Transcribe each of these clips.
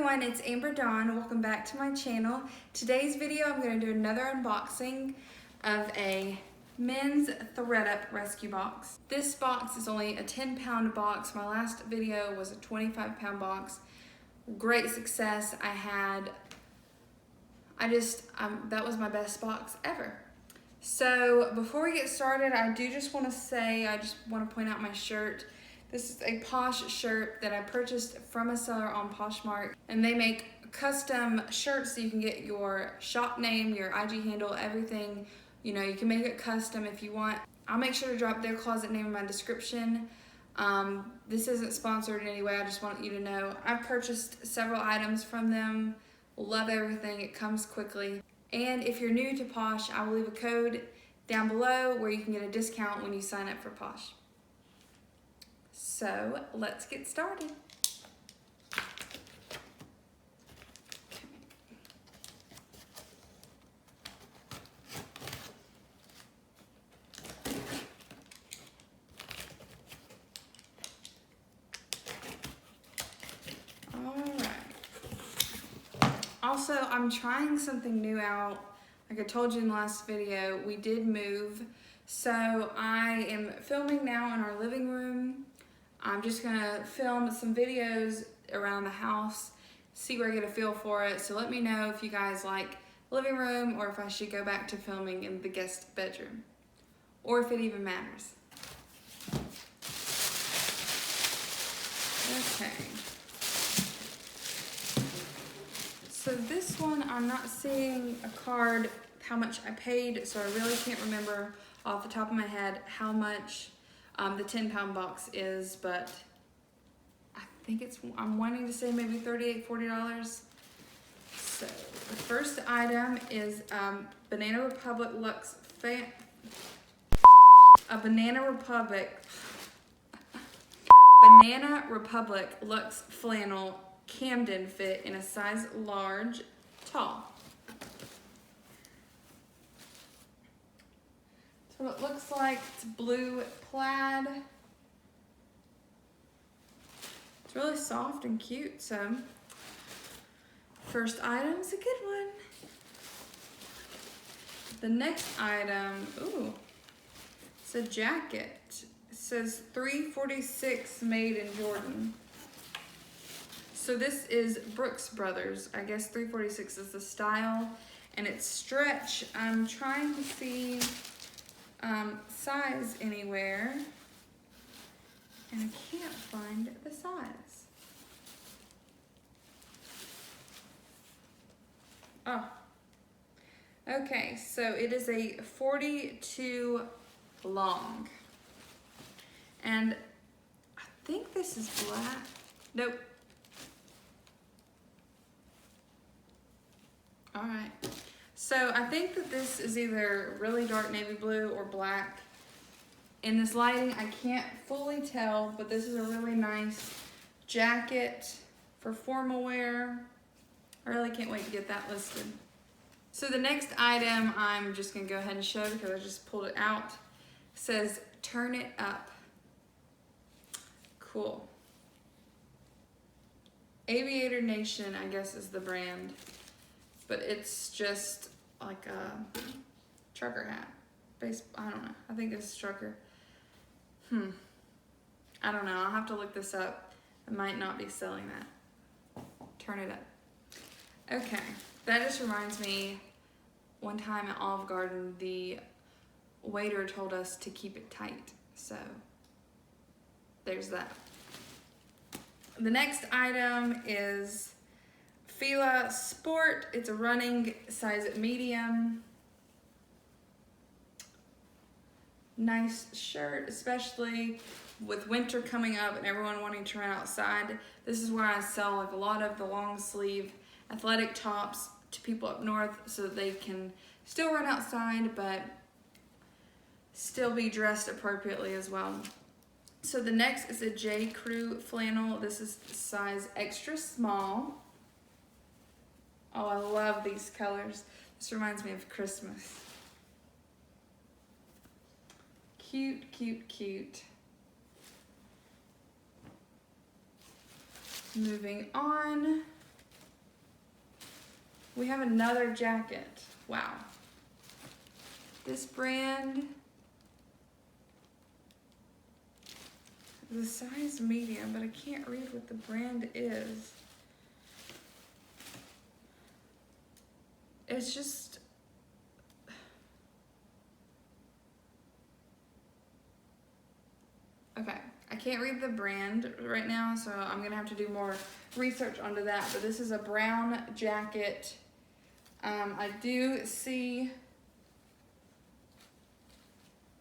everyone, it's Amber Dawn. Welcome back to my channel. Today's video I'm going to do another unboxing of a men's THREDUP rescue box. This box is only a 10-pound box. My last video was a 25-pound box. Great success. That was my best box ever. So before we get started, I just want to point out my shirt. This is a Posh shirt that I purchased from a seller on POSHMARK, and they make custom shirts so you can get your shop name, your IG handle, everything. You know, you can make it custom if you want. I'll make sure to drop their closet name in my description. This isn't sponsored in any way. I just want you to know I've purchased several items from them. Love everything. It comes quickly. And if you're new to Posh, I will leave a code down below where you can get a discount when you sign up for Posh. So let's get started. All right. Also, I'm trying something new out. Like I told you in the last video, we did move. So I am filming now in our living room. I'm just gonna film some videos around the house, see where I get a feel for it. So let me know if you guys like living room or if I should go back to filming in the guest bedroom, or if it even matters. Okay. So this one, I'm not seeing a card, how much I paid, so I really can't remember off the top of my head how much the 10-pound box is, but I think I'm wanting to say maybe $38, $40. So the first item is Banana Republic Luxe Flannel Camden fit in a size large, tall. So it looks like it's blue plaid. It's really soft and cute, so first item's a good one. The next item, ooh, it's a jacket. It says 346 made in Jordan. So this is Brooks Brothers. I guess 346 is the style, and it's stretch. I'm trying to see size anywhere, and I can't find the size. Oh, okay, so it is a 42 long, and I think this is black. Nope. All right. So I think that this is either really dark navy blue or black. In this lighting, I can't fully tell, but this is a really nice jacket for formal wear. I really can't wait to get that listed. So the next item I'm just gonna go ahead and show because I just pulled it out. It says Turn It Up. Cool. Aviator Nation, I guess, is the brand, but it's just like a trucker hat. I don't know. I think it's trucker. I don't know. I'll have to look this up. I might not be selling that. Turn it up. Okay. That just reminds me, one time at Olive Garden, the waiter told us to keep it tight. So there's that. The next item is Fila Sport. It's a running size medium. Nice shirt, especially with winter coming up and everyone wanting to run outside. This is where I sell like a lot of the long sleeve athletic tops to people up north so that they can still run outside but still be dressed appropriately as well. So the next is a J. Crew flannel. This is size extra small. Oh, I love these colors. This reminds me of Christmas. Cute, cute, cute. Moving on. We have another jacket. Wow. This brand is a size medium, but I can't read what the brand is. It's just, okay, I can't read the brand right now, so I'm gonna have to do more research onto that, but this is a brown jacket. I do see,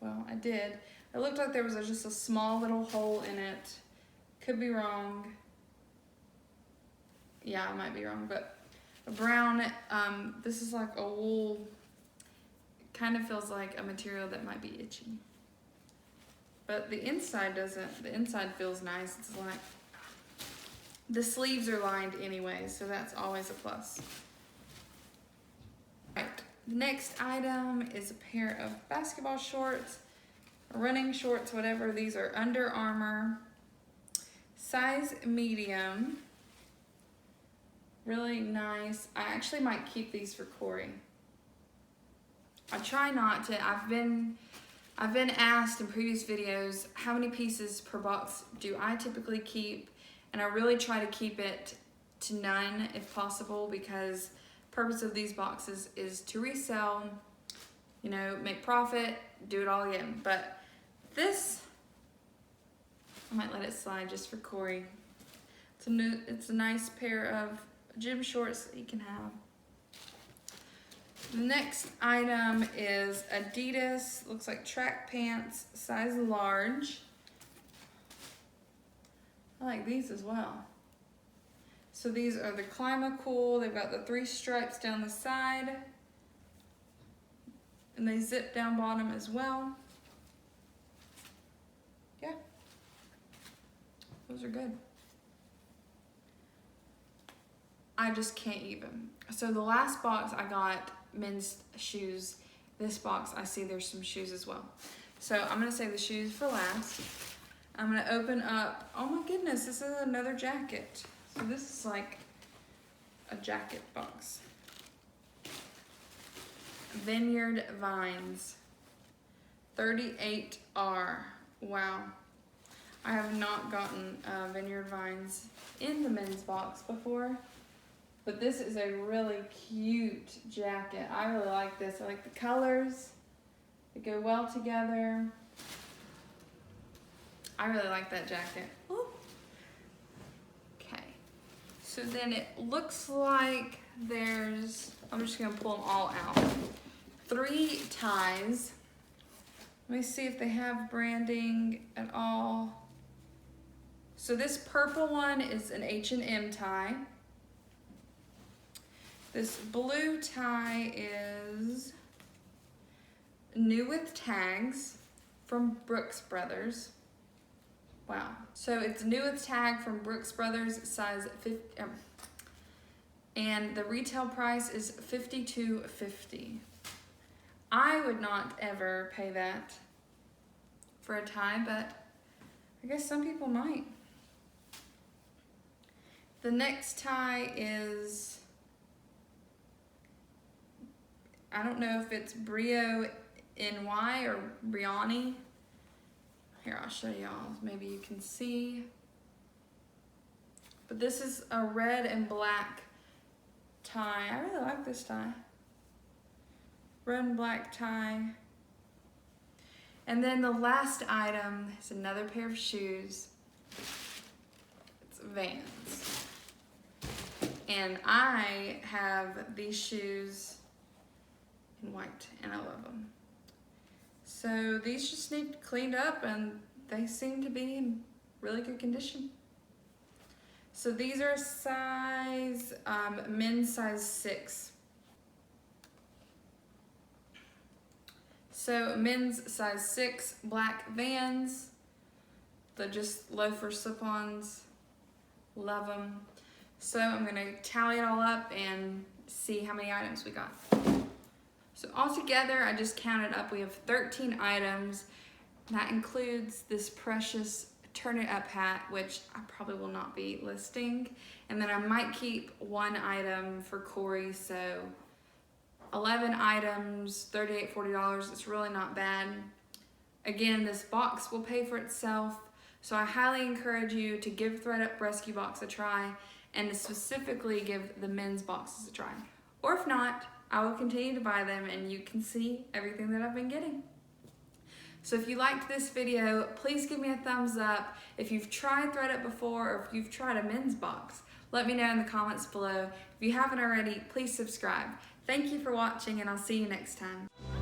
well, I did. It looked like there was just a small little hole in it. Could be wrong. Yeah, I might be wrong, but a brown, this is like a wool, kind of feels like a material that might be itchy. But the inside doesn't, the inside feels nice. It's like, the sleeves are lined anyway, so that's always a plus. Right, the next item is a pair of basketball shorts, running shorts, whatever. These are Under Armour, size medium. Really nice. I actually might keep these for Corey. I try not to. I've been asked in previous videos how many pieces per box do I typically keep, and I really try to keep it to none if possible, because the purpose of these boxes is to resell, you know, make profit, do it all again. But this, I might let it slide just for Corey. It's a nice pair of gym shorts that you can have. The next item is Adidas, looks like track pants, size large. I like these as well. So these are the Climacool. They've got the 3 stripes down the side, and they zip down bottom as well. Yeah, those are good. I just can't even. So the last box I got men's shoes. This box, I see there's some shoes as well. So I'm gonna save the shoes for last. I'm gonna open up, oh my goodness, this is another jacket. So this is like a jacket box. Vineyard Vines, 38R, wow. I have not gotten Vineyard Vines in the men's box before. But this is a really cute jacket. I really like this. I like the colors. They go well together. I really like that jacket. Ooh. Okay. So then it looks like there's, I'm just gonna pull them all out. 3 ties. Let me see if they have branding at all. So this purple one is an H&M tie. This blue tie is new with tags from Brooks Brothers. Wow. So it's new with tag from Brooks Brothers, size 50, and the retail price is $52.50. I would not ever pay that for a tie, but I guess some people might. The next tie is, I don't know if it's Brio NY or Brioni. Here, I'll show y'all. Maybe you can see. But this is a red and black tie. I really like this tie. Red and black tie. And then the last item is another pair of shoes. It's Vans. And I have these shoes in white, and I love them. So these just need cleaned up, and they seem to be in really good condition. So these are size, men's size 6. So men's size 6, black Vans. They're just loafer slip-ons. Love them. So I'm gonna tally it all up and see how many items we got. So altogether, I just counted up, we have 13 items. That includes this precious Turn It Up hat, which I probably will not be listing. And then I might keep one item for Corey, so 11 items, $38, $40, it's really not bad. Again, this box will pay for itself, so I highly encourage you to give THREDUP Rescue Box a try, and to specifically give the men's boxes a try. Or if not, I will continue to buy them and you can see everything that I've been getting. So if you liked this video, please give me a thumbs up. If you've tried THREDUP before, or if you've tried a men's box, let me know in the comments below. If you haven't already, please subscribe. Thank you for watching, and I'll see you next time.